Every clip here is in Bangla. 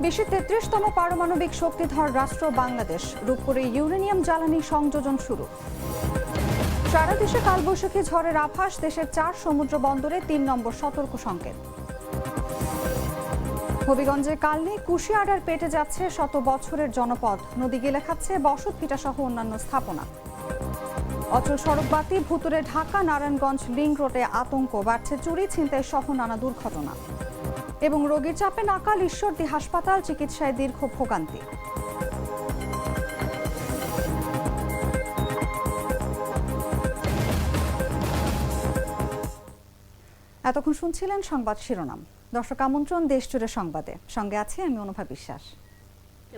বিশ্বের ৩৩তম পারমাণবিক শক্তিধর রাষ্ট্র বাংলাদেশ। রূপপুরে ইউরেনিয়াম জ্বালানি সংযোজন শুরু। সারা দেশে কালবৈশাখী ঝড়ের আভাস। দেশের ৪ সমুদ্র বন্দরে ৩ নম্বর সতর্ক সংকেত। হবিগঞ্জে কালনী কুশিয়ারার পেটে যাচ্ছে শত বছরের জনপদ। নদী গেলে খাচ্ছে বসত ভিটা সহ অন্যান্য স্থাপনা। অচল সড়ক বাতি। ভুতুরে ঢাকা নারায়ণগঞ্জ লিংক রোডে আতঙ্ক। বাড়ছে চুরি ছিনতাই সহ নানা দুর্ঘটনা। এবং রোগীর চাপে নাকাল ঈশ্বরদী হাসপাতাল। চিকিৎসায় দীর্ঘ ভোগান্তি। এতক্ষণ শুনছিলেন সংবাদ শিরোনাম। দর্শক আমন্ত্রণ দেশ জুড়ে সংবাদে, সঙ্গে আছি আমি অনুভা বিশ্বাস।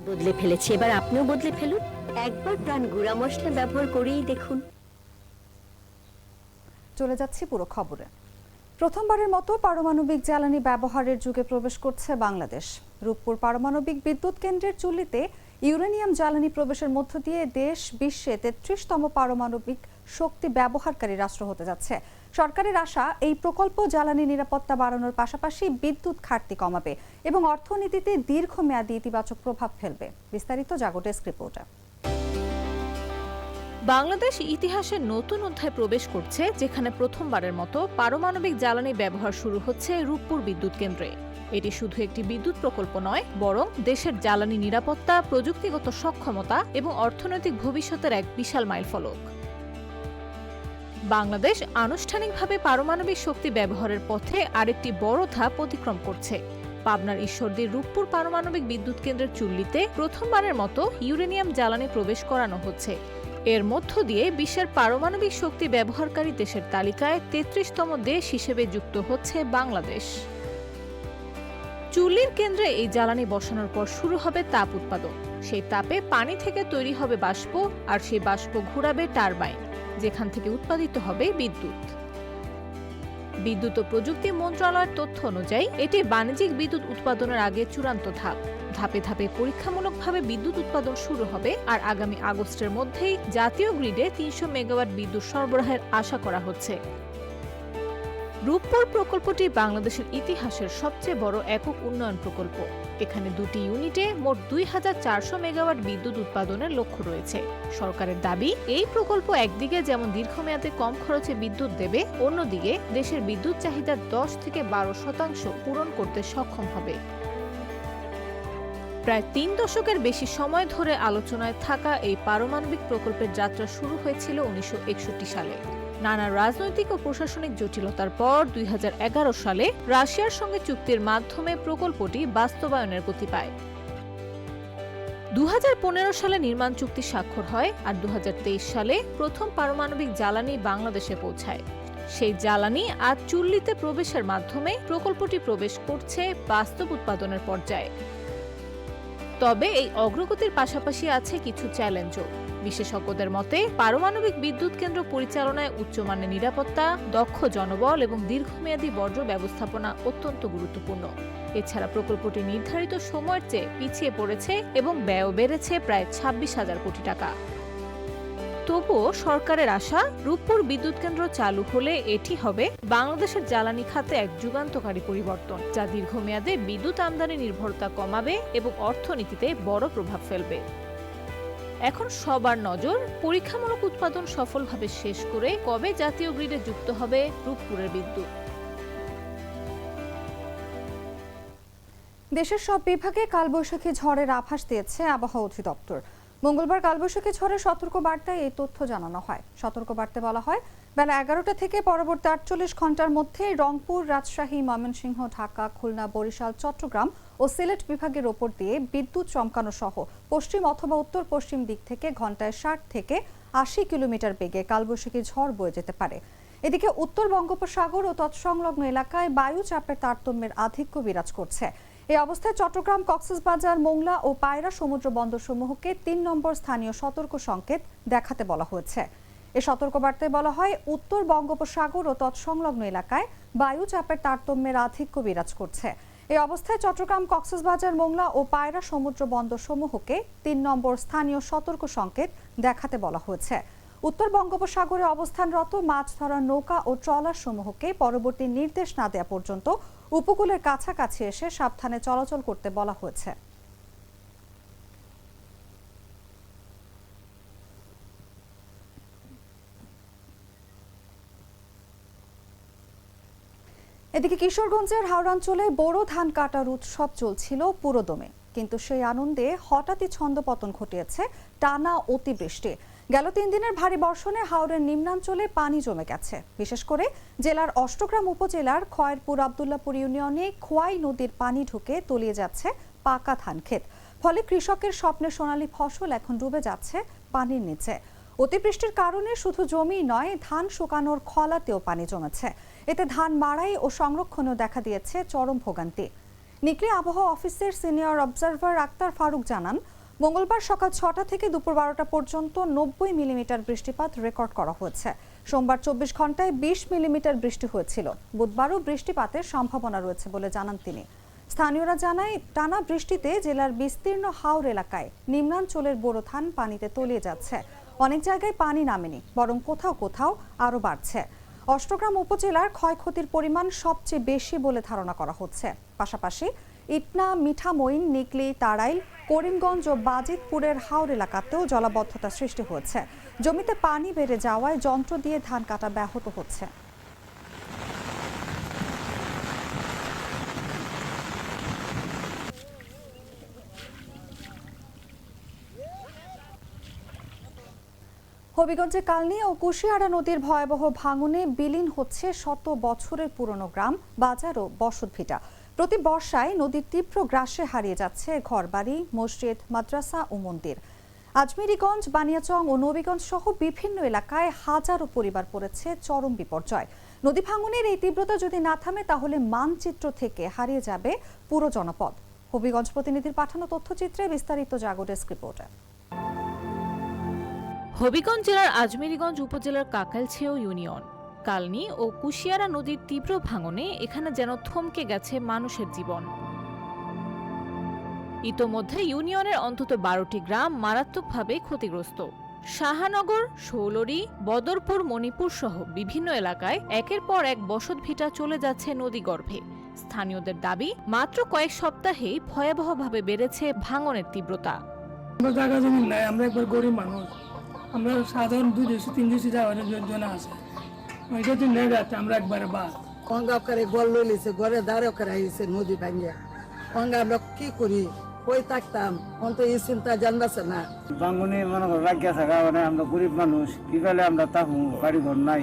বদলে ফেলেছি, এবার আপনিও বদলে ফেলুন। একবার প্রাণ গুঁড়া মশলা ব্যবহার করেই দেখুন। চলে যাচ্ছি পুরো খবরে। প্রথমবারের মতো পারমাণবিক জ্বালানি ব্যবহারের যুগে প্রবেশ করছে বাংলাদেশ। রূপপুর পারমাণবিক বিদ্যুৎ কেন্দ্রের চুল্লিতে ইউরেনিয়াম জ্বালানি প্রবেশের মধ্য দিয়ে দেশ বিশ্বে ৩৩তম পারমাণবিক শক্তি ব্যবহারকারী রাষ্ট্র হতে যাচ্ছে। সরকারের আশা, এই প্রকল্প জ্বালানি নিরাপত্তা বাড়ানোর পাশাপাশি বিদ্যুৎ ঘাটতি কমাবে এবং অর্থনীতিতে দীর্ঘমেয়াদী ইতিবাচক প্রভাব ফেলবে। বিস্তারিত জাগো ডেস্ক রিপোর্টে। বাংলাদেশ ইতিহাসের নতুন অধ্যায় প্রবেশ করছে, যেখানে প্রথমবারের মতো পারমাণবিক জ্বালানি ব্যবহার শুরু হচ্ছে রূপপুর বিদ্যুৎ কেন্দ্রে। এটি শুধু একটি বিদ্যুৎ প্রকল্প নয়, বরং দেশের জ্বালানি নিরাপত্তা, প্রযুক্তিগত সক্ষমতা এবং অর্থনৈতিক ভবিষ্যতের এক বিশাল মাইলফলক। বাংলাদেশ আনুষ্ঠানিকভাবে পারমাণবিক শক্তি ব্যবহারের পথে আরেকটি বড় ধাপ অতিক্রম করছে। পাবনার ঈশ্বরদীর রূপপুর পারমাণবিক বিদ্যুৎ কেন্দ্রের চুল্লিতে প্রথমবারের মতো ইউরেনিয়াম জ্বালানি প্রবেশ করানো হচ্ছে। এর মধ্য দিয়ে বিশ্বের পারমাণবিক শক্তি ব্যবহারকারী দেশের তালিকায় ৩৩তম দেশ হিসেবে যুক্ত হচ্ছে বাংলাদেশ। চুল্লির কেন্দ্রে এই জ্বালানি বসানোর পর শুরু হবে তাপ উৎপাদন। সেই তাপে পানি থেকে তৈরি হবে বাষ্প, আর সেই বাষ্প ঘুরাবে টারবাইন, যেখান থেকে উৎপাদিত হবে বিদ্যুৎ। বিদ্যুৎ ও প্রযুক্তি মন্ত্রণালয়ের তথ্য অনুযায়ী এটি বাণিজ্যিক বিদ্যুৎ উৎপাদনের আগে চূড়ান্ত ধাপ। ধাপে ধাপে পরীক্ষামূলকভাবে বিদ্যুৎ উৎপাদন শুরু হবে, আর আগামী আগস্টের মধ্যেই জাতীয় গ্রিডে ৩০০ মেগাওয়াট বিদ্যুৎ সরবরাহের আশা করা হচ্ছে। রূপপুর প্রকল্পটি বাংলাদেশের ইতিহাসের সবচেয়ে বড় একক উন্নয়ন প্রকল্প। এখানে দুটি ইউনিটে মোট ২,৪০০ মেগাওয়াট বিদ্যুৎ উৎপাদনের লক্ষ্য রয়েছে। সরকারের দাবি, এই প্রকল্প একদিকে যেমন দীর্ঘমেয়াদে কম খরচে বিদ্যুৎ দেবে, অন্যদিকে দেশের বিদ্যুৎ চাহিদার ১০ থেকে ১২% পূরণ করতে সক্ষম হবে। প্রায় ৩ দশকের বেশি সময় ধরে আলোচনায় থাকা এই পারমাণবিক প্রকল্পের যাত্রা শুরু হয়েছিল ১৯৬১ সালে। নানা রাজনৈতিক ও প্রশাসনিক জটিলতার পর ২০১১ সালে রাশিয়ার সঙ্গে চুক্তির মাধ্যমে প্রকল্পটি বাস্তবায়নের গতি পায়। ২০১৫ সালে নির্মাণ চুক্তি স্বাক্ষর হয়, আর ২০২৩ সালে প্রথম পারমাণবিক জ্বালানি বাংলাদেশে পৌঁছায়। সেই জ্বালানি আজ চুল্লিতে প্রবেশের মাধ্যমে প্রকল্পটি প্রবেশ করছে বাস্তব উৎপাদনের পর্যায়ে। তবে এই অগ্রগতির পাশাপাশি আছে কিছু চ্যালেঞ্জও। বিশেষজ্ঞদের মতে, পারমাণবিক বিদ্যুৎ কেন্দ্র পরিচালনায় উচ্চমানের নিরাপত্তা, দক্ষ জনবল এবং দীর্ঘমেয়াদী বর্জ্য ব্যবস্থাপনা অত্যন্ত গুরুত্বপূর্ণ। এছাড়া প্রকল্পটি নির্ধারিত সময়ের চেয়ে পিছিয়ে পড়েছে এবং ব্যয় বেড়েছে প্রায় ২৬,০০০ কোটি টাকা। তবুও সরকারের আশা, রূপপুর বিদ্যুৎ কেন্দ্র চালু হলে এটি হবে বাংলাদেশের জ্বালানি খাতে এক যুগান্তকারী পরিবর্তন, যা দীর্ঘমেয়াদে বিদ্যুৎ আমদানি নির্ভরতা কমাবে এবং অর্থনীতিতে বড় প্রভাব ফেলবে। এখন সবার নজর, পরীক্ষামূলক উৎপাদন সফলভাবে শেষ করে কবে জাতীয় গ্রিডে যুক্ত হবে রূপপুরের বিদ্যুৎ। দেশের সব বিভাগে কালবৈশাখী ঝড়ের আভাস দিয়েছে আবহাওয়া অধিদপ্তর। মঙ্গলবার কালবৈশাখী ঝড়ের সতর্ক বার্তায় এই তথ্য জানানো হয়। সতর্ক বার্তায় বলা হয়, বেলা ১১টা থেকে পরবর্তী ৪৮ ঘন্টার মধ্যে রংপুর, রাজশাহী, ময়মনসিংহ, ঢাকা, খুলনা, বরিশাল, চট্টগ্রাম ও সিলেট বিভাগের ওপর দিয়ে বিদ্যুৎ চমকানো সহ পশ্চিম অথবা উত্তর পশ্চিম দিক থেকে ঘন্টায় ৬০ থেকে ৮০ কিলোমিটার বেগে কালবৈশাখী ঝড় বয়ে যেতে পারে। এদিকে উত্তর বঙ্গোপসাগর ও তৎসংলগ্ন এলাকায় বায়ু চাপের তারতম্যের আধিক্য বিরাজ করছে। এই অবস্থায় চট্টগ্রাম, কক্সবাজার, মোংলা ও পায়রা সমুদ্র বন্দরসমূহকে ৩ নম্বর স্থানীয় সতর্ক সংকেত দেখাতে বলা হয়েছে। এই সতর্কবার্তায় বলা হয়, উত্তর বঙ্গোপসাগর ও তৎসংলগ্ন এলাকায় বায়ু চাপের তারতম্যের আধিক্য বিরাজ করছে। এই অবস্থায় চট্টগ্রাম, কক্সবাজার, মোংলা ও পায়রা সমুদ্র বন্দরসমূহকে ৩ নম্বর স্থানীয় সতর্ক সংকেত দেখাতে বলা হয়েছে। উত্তর বঙ্গোপসাগরে অবস্থানরত মাছ ধরার নৌকা ও ট্রলার সমূহকে পরবর্তী নির্দেশ না দেওয়া পর্যন্ত উপকূলের কাছাকাছি এসে সাবধানে চলাচল করতে বলা হয়েছে। এদিকে কিশোরগঞ্জের হাওড়াঞ্চলে বোরো ধান কাটার উৎসব চলছিল পুরোদমে, কিন্তু সেই আনন্দে হঠাৎই ছন্দপতন ঘটিয়েছে টানা অতিবৃষ্টি। গেল 3 দিনের ভারী বর্ষণে হাওড়ের নিম্নাঞ্চলে পানি জমে গেছে। বিশেষ করে জেলার অষ্টগ্রাম উপজেলার খয়েরপুর আবদুল্লাপুর ইউনিয়নে খোয়াই নদীর পানি ঢুকে তলিয়ে যাচ্ছে পাকা ধান ক্ষেত। ফলে কৃষকের স্বপ্নের সোনালী ফসল এখন ডুবে যাচ্ছে পানির নিচে। অতিবৃষ্টির কারণে শুধু জমি নয়, ধান শুকানোর খলাতেও পানি জমেছে। এতে ধান মাড়াই ও সংরক্ষণেও দেখা দিয়েছে চরম ভোগান্তি। নিকলি আবহাওয়া অফিসের সিনিয়র অবজারভার আক্তার ফারুক জানান, মঙ্গলবার সকাল 6টা থেকে দুপুর 12টা পর্যন্ত 90 মিলিমিটার বৃষ্টিপাত রেকর্ড করা হয়েছে। সোমবার 24 ঘন্টায় 20 মিলিমিটার বৃষ্টি হয়েছিল। বুধবারও বৃষ্টিপাতের সম্ভাবনা রয়েছে বলে জানান তিনি। স্থানীয়রা জানায়, টানা বৃষ্টিতে জেলার বিস্তীর্ণ হাওর এলাকায় নিম্নাঞ্চলের বোরো ধান পানিতে তলিয়ে যাচ্ছে। অনেক জায়গায় পানি নামেনি, বরং কোথাও কোথাও আরও বাড়ছে। অষ্টগ্রাম উপজেলার ক্ষয়ক্ষতির পরিমাণ সবচেয়ে বেশি বলে ধারণা করা হচ্ছে। পাশাপাশি ইটনা, মিঠামইন, নিকলি, তাড়াইল, করিমগঞ্জ ও বাজিতপুরের হাওর এলাকাতেও জলাবদ্ধতা সৃষ্টি হয়েছে। জমিতে পানি বেড়ে যাওয়ায় যন্ত্র দিয়ে ধান কাটা ব্যাহত হচ্ছে। হবিগঞ্জে কালনী ও কুশিয়ারা নদীর ভয়াবহ ভাঙনে বিলীন হচ্ছে শত বছরের পুরনো গ্রাম, বাজার ও বসতভিটা। প্রতি বর্ষায় নদীর তীব্র গ্রাসে হারিয়ে যাচ্ছে ঘরবাড়ি, মসজিদ, মাদ্রাসা ও মন্দির। আজমিরিগঞ্জ, বানিয়াচং ও নবীগঞ্জ সহ বিভিন্ন এলাকায় হাজারো পরিবার পড়েছে চরম বিপর্যয়। নদী ভাঙনের এই তীব্রতা যদি না থামে, তাহলে মানচিত্র থেকে হারিয়ে যাবে পুরো জনপদ। হবিগঞ্জ প্রতিনিধির পাঠানো তথ্যচিত্রে বিস্তারিত জাগো ডেস্ক রিপোর্টে। হবিগঞ্জ জেলার আজমিরিগঞ্জ উপজেলার কাকাইলছেও ইউনিয়ন। কালনী ও কুশিয়ারা নদীর তীব্র ভাঙনে এখানে যেন থমকে গেছে মানুষের জীবন। ইতোমধ্যে ইউনিয়নের অন্তত 12টি গ্রাম মারাত্মকভাবে ক্ষতিগ্রস্ত। শাহানগর, শৌলরি, বদরপুর, মণিপুর সহ বিভিন্ন এলাকায় একের পর এক বসতভিটা চলে যাচ্ছে নদীগর্ভে। স্থানীয়দের দাবি, মাত্র কয়েক সপ্তাহেই ভয়াবহভাবে বেড়েছে ভাঙনের তীব্রতা। জায়গা জমি নাই, আমরা একবার গরিব মানুষ, আমরা সাধারণ 200-300 যাওয়ার জন্য আছে, ওইটা তো নেই যাচ্ছে, আমরা একবারে বাদ অঙ্গা করে গল লইছে, ঘরে দাঁড়ে করে আইছে নদী ভাঙ্গিয়া। অঙ্গা আমরা কি করি, কই থাকতাম, অন্ত এই চিন্তা জানবাছে না। বাঙ্গনে মনে করো রাখিয়া থাকা, মানে আমরা গরিব মানুষ, কি ফেলে আমরা থাকুন, বাড়ি ঘর নাই।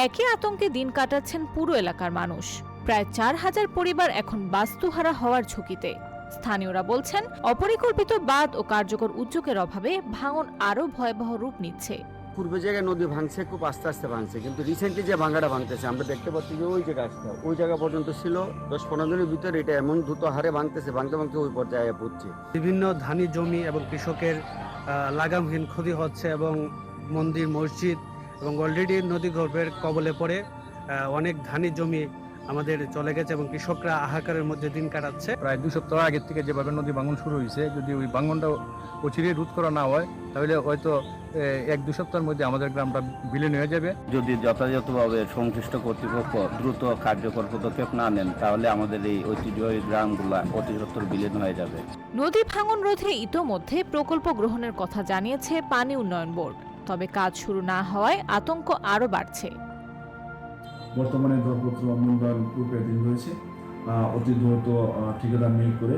একই আতঙ্কে দিন কাটাচ্ছেন পুরো এলাকার মানুষ। প্রায় 4000 পরিবার এখন বাস্তুহারা হওয়ার ঝুঁকিতে। স্থানীয়রা বলছেন, অপরিকল্পিত বাঁধ ও কার্যকর উদ্যোগের অভাবে ভাঙন আরও ভয়াবহ রূপ নিচ্ছে। পূর্ব জায়গায় নদী ভাঙছে, খুব আস্তে আস্তে ভাঙছে, কিন্তু রিসেন্টলি যে ভাঙাটা ভাঙতেছে আমরা দেখতে পাচ্ছি যে ওই জায়গা পর্যন্ত ছিল, 10-15 দিনের ভিতরে এটা এমন দ্রুত হারে ভাঙতেছে, ভাঙতে ভাঙতে ওই পর্যায়ে পড়ছে। বিভিন্ন ধানি জমি এবং কৃষকের লাগামহীন ক্ষতি হচ্ছে এবং মন্দির, মসজিদ এবং অলরেডি নদী গর্ভের কবলে পড়ে অনেক ধানি জমি আমাদের চলে গেছে এবং কৃষকরা হাহাকারের মধ্যে দিন কাটাচ্ছে। প্রায় 2 সপ্তাহ আগের থেকে যেভাবে নদী ভাঙন শুরু হয়েছে, যদি ওই ভাঙনটা অচিরে রোধ করা না হয়, তাহলে হয়তো 1-2 সপ্তাহের মধ্যে আমাদের গ্রামটা বিলীন হয়ে যাবে। যদি যথাযথভাবে সংশ্লিষ্ট কর্তৃপক্ষ দ্রুত কার্যকর পদক্ষেপ না নেন, তাহলে আমাদের এই ঐতিহ্যবাহী গ্রামগুলা অতি সত্বর বিলীন হয়ে যাবে। নদী ভাঙন রোধে ইতোমধ্যে প্রকল্প গ্রহণের কথা জানিয়েছে পানি উন্নয়ন বোর্ড। তবে কাজ শুরু না হওয়ায় আতঙ্ক আরও বাড়ছে। বর্তমানে দরপত্র মূল্যায়ন প্রক্রিয়াধীন রয়েছে, অতি দ্রুত ঠিকাদার নিয়োগ করে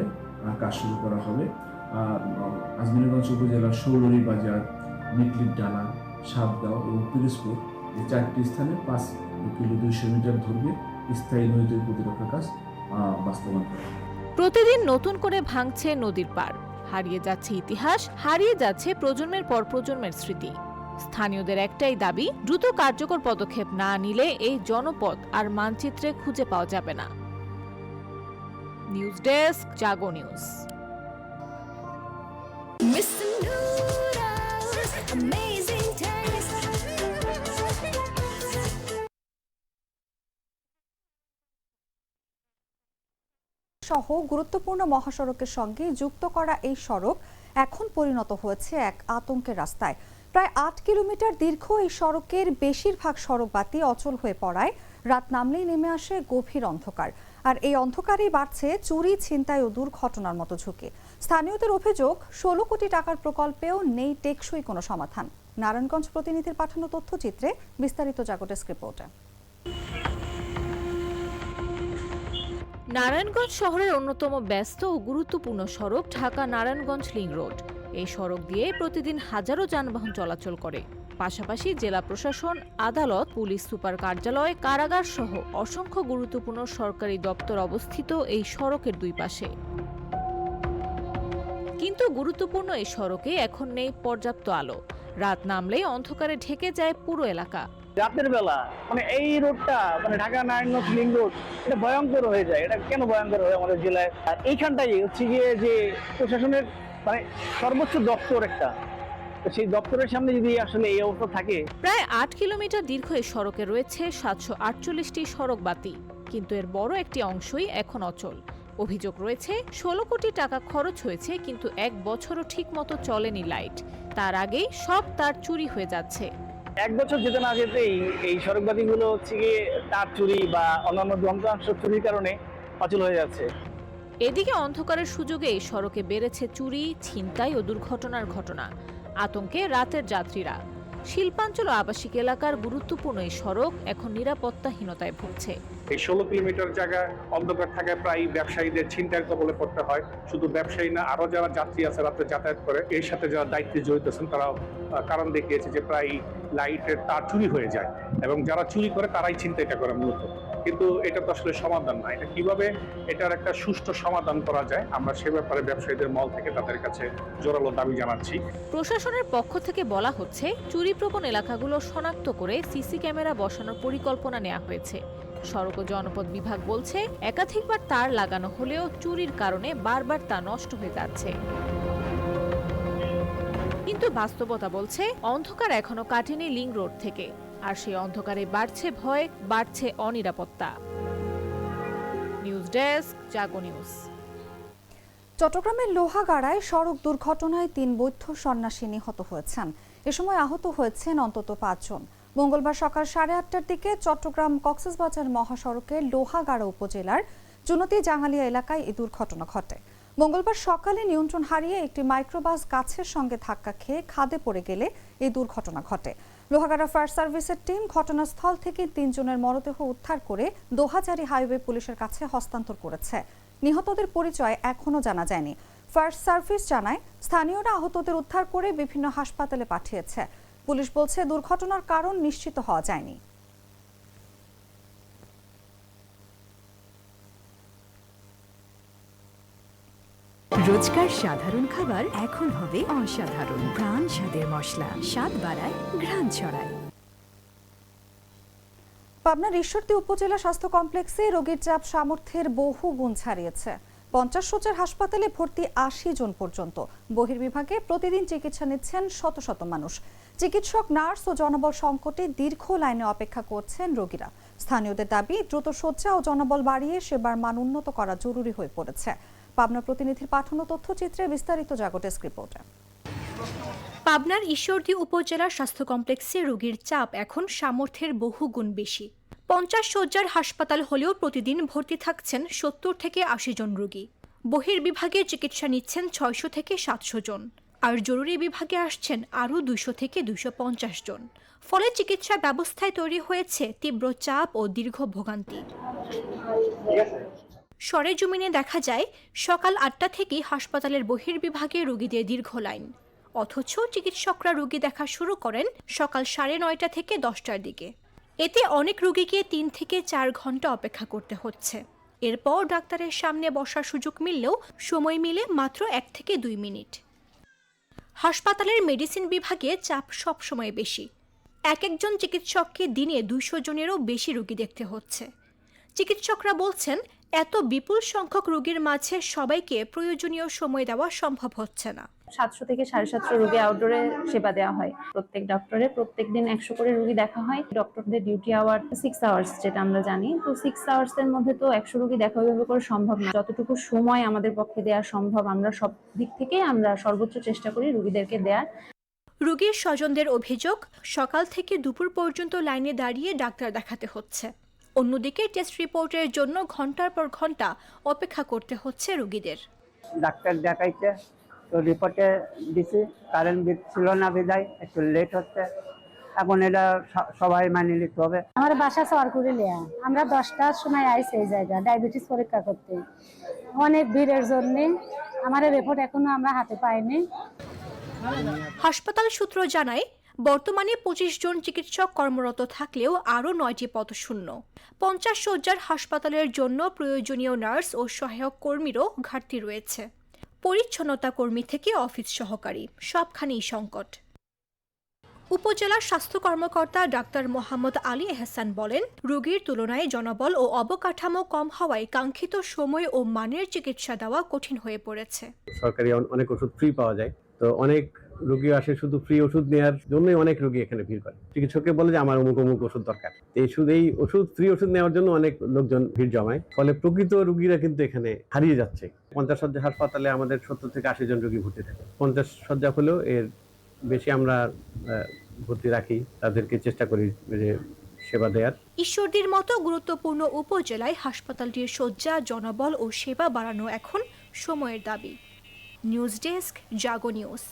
কাজ শুরু করা হবে। আজমিরগঞ্জ উপজেলার শৌলরি বাজার, নিকলির ডালা, সাতগাঁও এবং পিরোজপুর এই 4টি স্থানে 5 কিলো 200 মিটার দৈর্ঘ্যে স্থায়ী নদী প্রতিরক্ষা কাজ বাস্তবায়ন করা। প্রতিদিন নতুন করে ভাঙছে নদীর পাড়, হারিয়ে যাচ্ছে ইতিহাস, হারিয়ে যাচ্ছে প্রজন্মের পর প্রজন্মের স্মৃতি। স্থানীয়দের একটাই দাবি, দ্রুত কার্যকর পদক্ষেপ না নিলে এই জনপদ আর মানচিত্রে খুঁজে পাওয়া যাবে না। নিউজ ডেস্ক, জাগো নিউজ। সহ গুরুত্বপূর্ণ মহাসড়কের সঙ্গে যুক্ত করা এই সড়ক এখন পরিণত হয়েছে এক আতঙ্কের রাস্তায়। প্রায় 8 কিলোমিটার দীর্ঘ এই সড়কের বেশিরভাগ সড়ক বাতি অচল হয়ে পড়ায় রাত নামলেই নেমে আসে গভীর অন্ধকার। আর এই অন্ধকারেই বাড়ছে চুরি, ছিনতাই ও দুর্ঘটনার মতো ঝুঁকি। স্থানীয়দের অভিযোগ, 16 কোটি টাকার প্রকল্পেও নেই টেকসই কোনো সমাধান। নারায়ণগঞ্জ প্রতিনিধির পাঠানো তথ্যচিত্রে বিস্তারিত জাগো ডেস্ক রিপোর্টে। নারায়ণগঞ্জ শহরের অন্যতম ব্যস্ত ও গুরুত্বপূর্ণ সড়ক ঢাকা নারায়ণগঞ্জ লিংক রোড। এই সড়ক দিয়ে প্রতিদিন হাজারো যানবাহন চলাচল করে। পাশাপাশি জেলা প্রশাসন, আদালত, পুলিশ সুপার কার্যালয়, কারাগার সহ অসংখ্য গুরুত্বপূর্ণ সরকারি দপ্তর অবস্থিত এই সড়কের দুই পাশে। কিন্তু গুরুত্বপূর্ণ এই সড়কে এখন নেই পর্যাপ্ত আলো। রাত নামলেই অন্ধকারে ঢেকে যায় পুরো এলাকা। রাতের বেলা এই রোডটা ঢাকা নারায়ণগঞ্জ লিংক রোড, এটা ভয়ঙ্কর হয়ে যায়। এটা কেন ভয়ঙ্কর হয় আমাদের জেলায়? আর এইখানটাই হচ্ছে গিয়ে যে প্রশাসনের সর্বোচ্চ দপ্তর একটা, সেই দপ্তরের সামনে যদি আসলে এই অবস্থা থাকে। প্রায় ৮ কিলোমিটার দীর্ঘ এই সড়কে রয়েছে ৭৪৮টি সড়ক বাতি, কিন্তু এর বড় একটি অংশই এখন অচল। অভিযোগ রয়েছে ১৬ কোটি টাকা খরচ হয়েছে, কিন্তু ১ বছরও ঠিক মতো চলেনি লাইট। তার আগেই সব তার চুরি হয়ে যাচ্ছে। ১ বছর যেতে না যেতেই এই সড়ক বাতিগুলো হচ্ছে গিয়ে তার চুরি বা অন্যান্য যন্ত্রাংশ চুরির কারণে অচল হয়ে যাচ্ছে। এদিকে অন্ধকারের সুযোগে এই সড়কে বেড়েছে চুরি, ছিনতাই ও দুর্ঘটনার ঘটনা। আতঙ্কে রাতের যাত্রীরা। শিল্পাঞ্চল ও আবাসিক এলাকার গুরুত্বপূর্ণ এই সড়ক এখন নিরাপত্তাহীনতায় ভুগছে। এই ১৬ কিলোমিটার জায়গায় অন্ধকার থাকায় প্রায় ব্যবসায়ীদের ছিনতাইয়ের কবলে পড়তে হয়। শুধু ব্যবসায়ী না, আরো যারা যাত্রী আছে রাতে যাতায়াত করে, এর সাথে যারা দায়িত্বে জড়িত আছেন তারা কারণ দেখিয়েছে যে প্রায় লাইটের তার চুরি হয়ে যায় এবং যারা চুরি করে তারাই ছিনতাইটা করে মূলত। কিন্তু এটা তো আসলে সমাধান না। এটা কিভাবে এটার একটা সুষ্ঠু সমাধান করা যায়, আমরা সে ব্যাপারে ব্যবসায়ীদের মহল থেকে তাদের কাছে জোরালো দাবি জানাচ্ছি। প্রশাসনের পক্ষ থেকে বলা হচ্ছে, চুরিপ্রবণ এলাকাগুলো শনাক্ত করে সিসি ক্যামেরা বসানোর পরিকল্পনা নেওয়া হয়েছে। সড়ক ও জনপথ বিভাগ বলছে, একাধিকবার তার লাগানো হলেও চুরির কারণে বারবার তা নষ্ট হয়ে যাচ্ছে। কিন্তু বাস্তবতা বলছে, অন্ধকার এখনো কাটেনি লিংক রোড থেকে, আর সেই অন্ধকারে বাড়ছে ভয়, বাড়ছে অনিরাপত্তা। নিউজ ডেস্ক, জাগো নিউজ। চট্টগ্রামের লোহাগাড়ায় সড়ক দুর্ঘটনায় ৩ বৌদ্ধ সন্ন্যাসী নিহত হয়েছেন। এ সময় আহত হয়েছেন অন্তত ৫ জন। মঙ্গলবার সকাল ৮:৩০টার দিকে চট্টগ্রাম কক্সবাজার মহাসড়কের লোহাগাড়া উপজেলার জুনতি জাঙ্গালিয়া এলাকায় এই দুর্ঘটনা ঘটে। মঙ্গলবার সকালে নিয়ন্ত্রণ হারিয়ে একটি মাইক্রোবাস গাছের সঙ্গে ধাক্কা খেয়ে খাদে পড়ে গেলে এই দুর্ঘটনা ঘটে। লোহাগাড়া ফায়ার সার্ভিসের টিম ঘটনাস্থল থেকে ৩ জনের মরদেহ উদ্ধার করে দোহাজারী হাইওয়ে পুলিশের কাছে হস্তান্তর করেছে। নিহতদের পরিচয় এখনো জানা যায়নি। ফায়ার সার্ভিস জানায়, স্থানীয়রা আহতদের উদ্ধার করে বিভিন্ন হাসপাতালে পাঠিয়েছে। পুলিশ বলছে, দুর্ঘটনার কারণ নিশ্চিত হওয়া যায়নি। রোজকার সাধারণ খাবার এখন হবে অসাধারণ। প্রাণ স্বাদের মশলা, স্বাদ বাড়ায়, ঘ্রাণ ছড়ায়। পাবনার ঈশ্বরদী উপজেলা স্বাস্থ্য কমপ্লেক্সে রোগীর চাপ সামর্থ্যের বহু গুণ ছাড়িয়েছে। ৫০ শয্যার হাসপাতালে ভর্তি ৮০ জন পর্যন্ত। বহির্বিভাগে প্রতিদিন চিকিৎসা নিচ্ছেন শত শত মানুষ। চিকিৎসক, নার্স ও জনবল সংকটে দীর্ঘ লাইনে অপেক্ষা করছেন রোগীরা। স্থানীয়দের দাবি, দ্রুত শয্যা ও জনবল বাড়িয়ে সেবার মান উন্নত করা জরুরি হয়ে পড়েছে। পাবনা প্রতিনিধির পাঠানো তথ্যচিত্রে বিস্তারিত জাগো ডেস্ক রিপোর্টে। পাবনার ঈশ্বরদী উপজেলার স্বাস্থ্য কমপ্লেক্সে রোগীর চাপ এখন সামর্থ্যের বহু গুণ বেশি। ৫০ শয্যার হাসপাতাল হলেও প্রতিদিন ভর্তি থাকছেন ৭০ থেকে ৮০ জন রোগী। বহির্বিভাগে চিকিৎসা নিচ্ছেন ৬০০ থেকে ৭০০ জন, আর জরুরি বিভাগে আসছেন আরও ২০০ থেকে ২৫০ জন। ফলে চিকিৎসা ব্যবস্থায় তৈরি হয়েছে তীব্র চাপ ও দীর্ঘ ভোগান্তি। সরেজমিনে দেখা যায়, সকাল ৮টা থেকেই হাসপাতালের বহির্বিভাগে রোগীদের দীর্ঘ লাইন, অথচ চিকিৎসকরা রোগী দেখা শুরু করেন সকাল ৯:৩০ থেকে ১০টার দিকে। এতে অনেক রোগীকে ৩ থেকে ৪ ঘন্টা অপেক্ষা করতে হচ্ছে। এরপর ডাক্তারের সামনে বসার সুযোগ মিললেও সময় মিলে মাত্র ১ থেকে ২ মিনিট। হাসপাতালের মেডিসিন বিভাগে চাপ সবসময় বেশি। একজন চিকিৎসককে দিনে ২০০ জনেরও বেশি রোগী দেখতে হচ্ছে। চিকিৎসকরা বলছেন, এত বিপুল সংখ্যক রোগীর মাঝে সবাইকে প্রয়োজনীয় সময় দেওয়া সম্ভব হচ্ছে না। ৭০০ থেকে ৭৫০ রোগী আউটডোরে সেবা দেওয়া হয়। প্রত্যেক ডক্টরে প্রত্যেক দিন ১০০ করে রোগী দেখা হয়। ডক্টরদের ডিউটি আওয়ার 6 আওয়ার্স, যেটা আমরা জানি। তো 6 আওয়ার্সের মধ্যে তো ১০০ রোগী দেখা ওইভাবে করে সম্ভব না। যতটুকু সময় আমাদের পক্ষে দেওয়া সম্ভব, আমরা সব দিক থেকে আমরা সর্বোচ্চ চেষ্টা করি রোগীদেরকে দেওয়ার। রোগীর স্বজনদের অভিযোগ, সকাল থেকে দুপুর পর্যন্ত লাইনে দাঁড়িয়ে ডাক্তার দেখাতে হচ্ছে। অন্যদিকে টেস্ট রিপোর্টের জন্য ঘন্টার পর ঘন্টা অপেক্ষা করতে হচ্ছে রোগীদের। ডাক্তার দেখাইতে তো রিপোর্টে দিছি, কারেন্ট ছিল না বিদায় একটু লেট হচ্ছে। এখন এটা সবাই মানে নিতে হবে। আমার বাসা সরকুরিলিয়া, আমরা 10টার সময় আইছি এই জায়গা ডায়াবেটিস পরীক্ষা করতে। অনেক ভিড়ের জন্য আমার রিপোর্ট এখনো আমরা হাতে পাইনি। হাসপাতাল সূত্র জানায় বর্তমানে 25 জন চিকিৎসক কর্মরত থাকলেও আরও 9টি পদ শূন্য। 50 শয্যার হাসপাতালের জন্য প্রয়োজনীয় নার্স ও সহায়ক কর্মীরও ঘাটতি রয়েছে। পরিচ্ছন্নতা কর্মী থেকে অফিস সহকারী সবখানেই সংকট। উপজেলার স্বাস্থ্য কর্মকর্তা ডাক্তার মোহাম্মদ আলী এহসান বলেন, রোগীর তুলনায় জনবল ও অবকাঠামো কম হওয়ায় কাঙ্ক্ষিত সময় ও মানের চিকিৎসা দেওয়া কঠিন হয়ে পড়েছে। সরকারি অনেক ওষুধ ফ্রি পাওয়া যায়, তো অনেক রোগী আসে শুধু ফ্রি ওষুধ নেওয়ার জন্যই অনেক রোগী এখানে ভিড় করে। চিকিৎসককে বলে যে আমার অমুক অমুক ওষুধ দরকার, এই ওষুধ ফ্রি ওষুধ নেওয়ার জন্য অনেক লোকজন ভিড় জমায়, ফলে প্রকৃত রোগীরা কিন্তু এখানে হারিয়ে যাচ্ছে। 50 শয্যা হাসপাতালে আমাদের 70 থেকে 80 জন রোগী ভর্তি থাকে। 50 শয্যা হলেও এর বেশি আমরা ভর্তি রাখি, তাদেরকে চেষ্টা করি যে সেবা দেওয়ার। ঈশ্বরদীর মতো গুরুত্বপূর্ণ উপজেলায় হাসপাতালটির শয্যা, জনবল ও সেবা বাড়ানো এখন সময়ের দাবি। নিউজ ডেস্ক, জাগো নিউজ।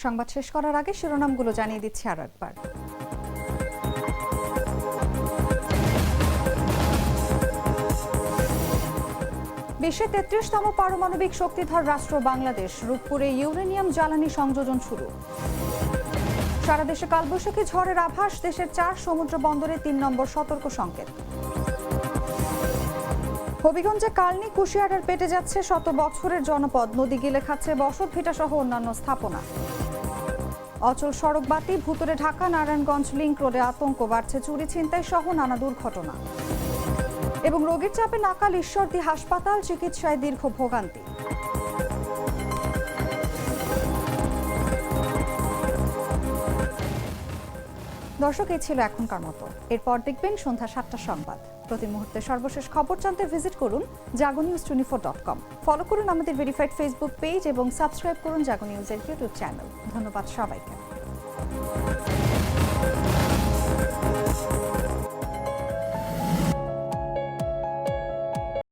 সংবাদ শেষ করার আগে শিরোনামগুলো জানিয়ে দিচ্ছি আর একবার। বিশ্বের 33তম পারমাণবিক শক্তিধর রাষ্ট্র বাংলাদেশ, রূপপুরে ইউরেনিয়াম জ্বালানি সংযোজন শুরু। সারা দেশে কালবৈশাখী ঝড়ের আভাস, দেশের 4 সমুদ্র বন্দরে 3 নম্বর সতর্ক সংকেত। হবিগঞ্জে কালনী কুশিয়ারার পেটে যাচ্ছে শত বছরের জনপদ, নদী গিলে খাচ্ছে বসত ভিটা সহ অন্যান্য স্থাপনা। অচল সড়ক বাতি, ভুতুরে ঢাকা নারায়ণগঞ্জ লিংক রোডে আতঙ্ক, বাড়ছে চুরি ছিনতাই সহ নানা দুর্ঘটনা। এবং রোগীর চাপে নাকাল ঈশ্বরদী হাসপাতাল, চিকিৎসায় দীর্ঘ ভোগান্তি। দর্শক, এই ছিল এখনকার মতো। এরপর দেখবেন সন্ধ্যা 7টার সংবাদ। প্রতি মুহূর্তে সর্বশেষ খবর জানতে ভিজিট করুন jagonews24.com। ফলো করুন আমাদের ভেরিফাইড ফেসবুক পেজ এবং সাবস্ক্রাইব করুন জাগো নিউজের ইউটিউব চ্যানেল। ধন্যবাদ সবাইকে।